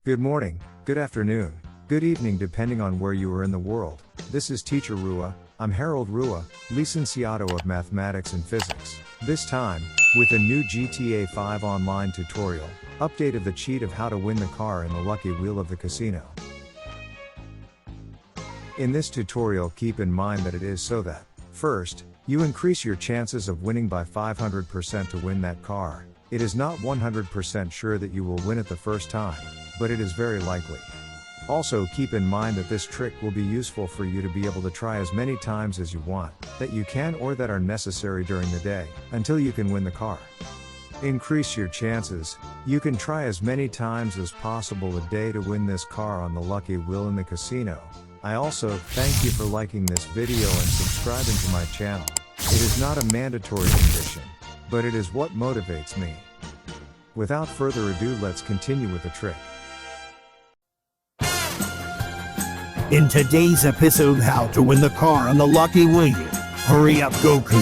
Good morning, good afternoon, good evening depending on where you are in the world. This is Teacher Rua. I'm Harold Rua, Licenciado of Mathematics and Physics. This time, with a new GTA 5 online tutorial, update of the cheat of how to win the car in the lucky wheel of the casino. In this tutorial, keep in mind that it is so that, first, you increase your chances of winning by 500% to win that car. It is not 100% sure that you will win it the first time, but it is very likely. Also keep in mind that this trick will be useful for you to be able to try as many times as you want, that you can or that are necessary during the day, until you can win the car. Increase your chances. You can try as many times as possible a day to win this car on the lucky wheel in the casino. I also thank you for liking this video and subscribing to my channel. It is not a mandatory condition, but it is what motivates me. Without further ado, let's continue with the trick. In today's episode, how to win the car on the lucky wheel. Hurry up, Goku.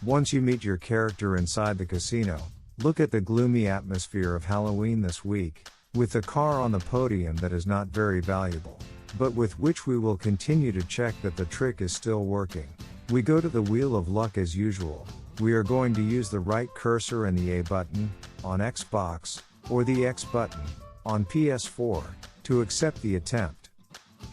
Once you meet your character inside the casino, look at the gloomy atmosphere of Halloween this week, with the car on the podium that is not very valuable, but with which we will continue to check that the trick is still working. We go to the wheel of luck as usual. We are going to use the right cursor and the A button on Xbox, or the X button on PS4, to accept the attempt.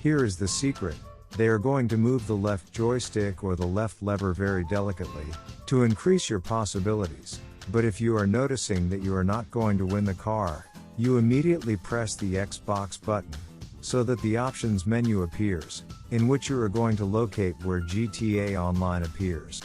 Here is the secret. They are going to move the left joystick or the left lever very delicately, to increase your possibilities. But if you are noticing that you are not going to win the car, you immediately press the Xbox button, so that the options menu appears, in which you are going to locate where GTA Online appears.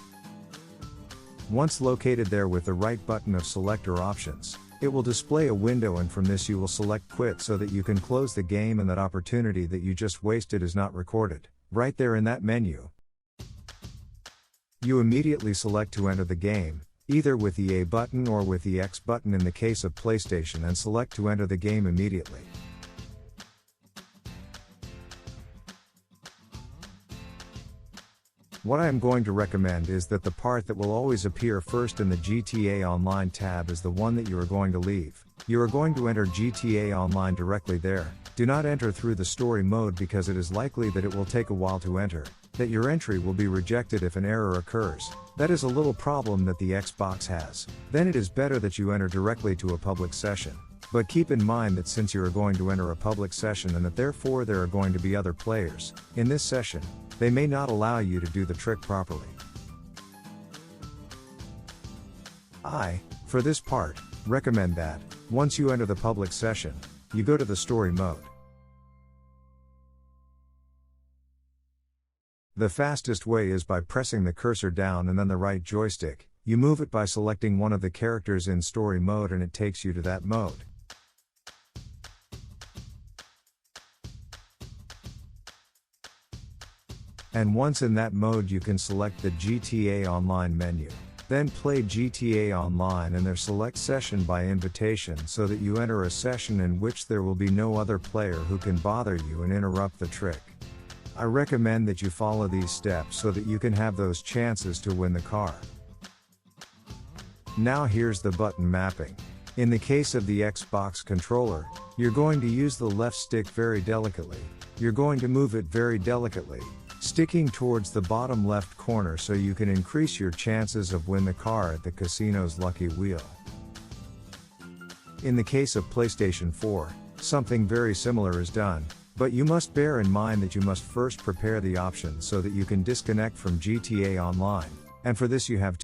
Once located there with the right button of select or options, it will display a window, and from this you will select quit so that you can close the game and that opportunity that you just wasted is not recorded. Right there in that menu, you immediately select to enter the game, either with the A button or with the X button in the case of PlayStation, and select to enter the game immediately. What I am going to recommend is that the part that will always appear first in the GTA Online tab is the one that you are going to leave. You are going to enter GTA Online directly there. Do not enter through the story mode because it is likely that it will take a while to enter, that your entry will be rejected if an error occurs. That is a little problem that the Xbox has. Then it is better that you enter directly to a public session. But keep in mind that since you are going to enter a public session and that therefore there are going to be other players in this session, they may not allow you to do the trick properly. For this part, recommend that, once you enter the public session, you go to the story mode. The fastest way is by pressing the cursor down and then the right joystick. You move it by selecting one of the characters in story mode and it takes you to that mode. And once in that mode you can select the GTA Online menu. Then play GTA Online and their select session by invitation so that you enter a session in which there will be no other player who can bother you and interrupt the trick. I recommend that you follow these steps so that you can have those chances to win the car. Now here's the button mapping. In the case of the Xbox controller, you're going to use the left stick very delicately. You're going to move it very delicately, sticking towards the bottom left corner so you can increase your chances of win the car at the casino's lucky wheel. In the case of PlayStation 4, something very similar is done, but you must bear in mind that you must first prepare the options so that you can disconnect from GTA Online, and for this you have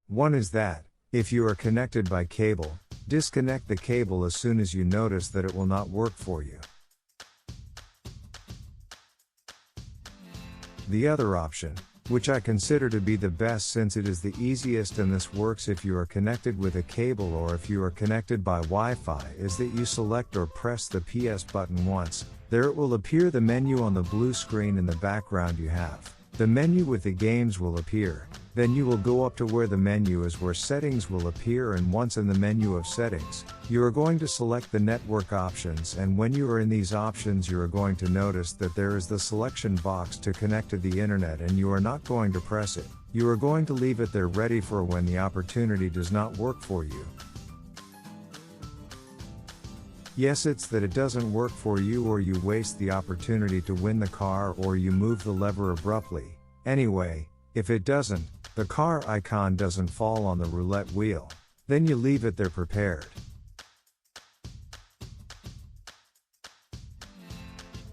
one is that, if you are connected by cable, disconnect the cable as soon as you notice that it will not work for you. The other option, which I consider to be the best since it is the easiest and this works if you are connected with a cable or if you are connected by Wi-Fi, is that you select or press the PS button once. There it will appear the menu on the blue screen in the background you have. The menu with the games will appear. Then you will go up to where the menu is where settings will appear, and once in the menu of settings, you are going to select the network options, and when you are in these options you are going to notice that there is the selection box to connect to the internet and you are not going to press it. You are going to leave it there ready for when the opportunity does not work for you. Yes, it's that it doesn't work for you, or you waste the opportunity to win the car, or you move the lever abruptly. Anyway, if it doesn't, the car icon doesn't fall on the roulette wheel, then you leave it there prepared.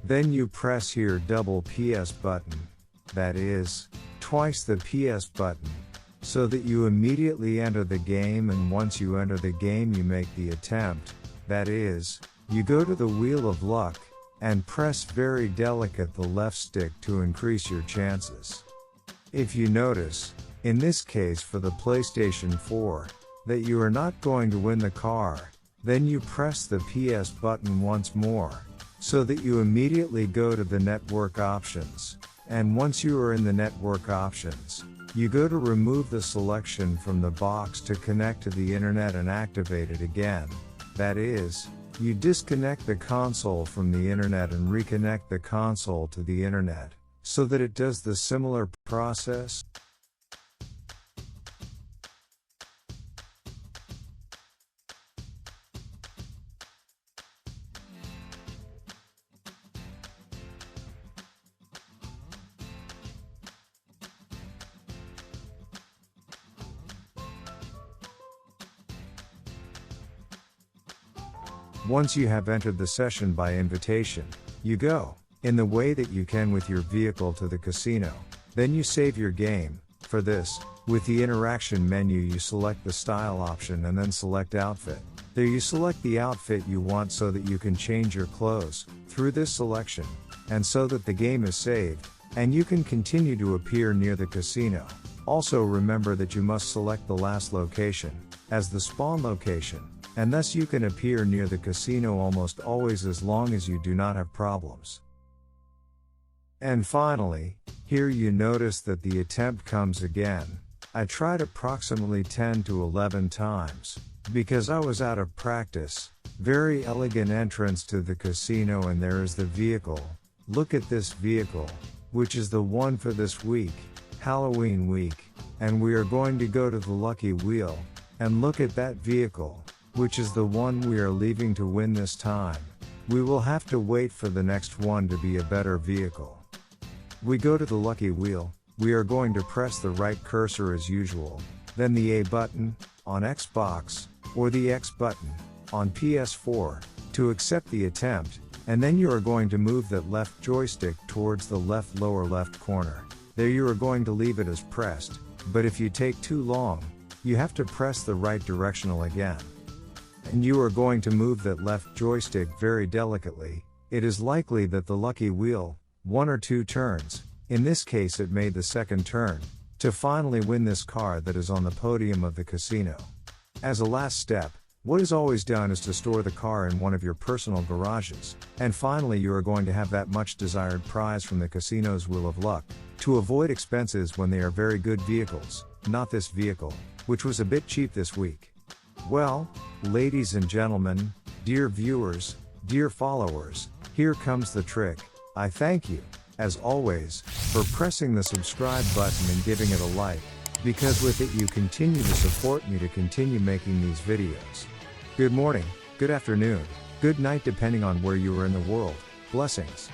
Then you press here double PS button, that is, twice the PS button, so that you immediately enter the game, and once you enter the game you make the attempt, that is, you go to the wheel of luck, and press very delicate the left stick to increase your chances. If you notice, in this case for the PlayStation 4, that you are not going to win the car, then you press the PS button once more, so that you immediately go to the network options, and once you are in the network options, you go to remove the selection from the box to connect to the internet and activate it again. That is, you disconnect the console from the internet and reconnect the console to the internet, so that it does the similar process. Once you have entered the session by invitation, you go, in the way that you can with your vehicle, to the casino. Then you save your game. For this, with the interaction menu you select the style option and then select outfit. There you select the outfit you want so that you can change your clothes through this selection, and so that the game is saved, and you can continue to appear near the casino. Also remember that you must select the last location as the spawn location, and thus you can appear near the casino almost always as long as you do not have problems. And finally, here you notice that the attempt comes again. I tried approximately 10 to 11 times, because I was out of practice. Very elegant entrance to the casino, and there is the vehicle. Look at this vehicle, which is the one for this week, Halloween week, and we are going to go to the lucky wheel, and look at that vehicle, which is the one we are leaving to win this time. We will have to wait for the next one to be a better vehicle. We go to the lucky wheel, we are going to press the right cursor as usual, then the A button, on Xbox, or the X button, on PS4, to accept the attempt, and then you are going to move that left joystick towards the left lower left corner. There you are going to leave it as pressed, but if you take too long, you have to press the right directional again. And you are going to move that left joystick very delicately. It is likely that the lucky wheel, 1 or 2 turns, in this case it made the second turn, to finally win this car that is on the podium of the casino. As a last step, what is always done is to store the car in one of your personal garages, and finally you are going to have that much desired prize from the casino's wheel of luck, to avoid expenses when they are very good vehicles, not this vehicle, which was a bit cheap this week. Well, ladies and gentlemen, dear viewers, dear followers, here comes the trick. I thank you, as always, for pressing the subscribe button and giving it a like, because with it you continue to support me to continue making these videos. Good morning, good afternoon, good night depending on where you are in the world. Blessings.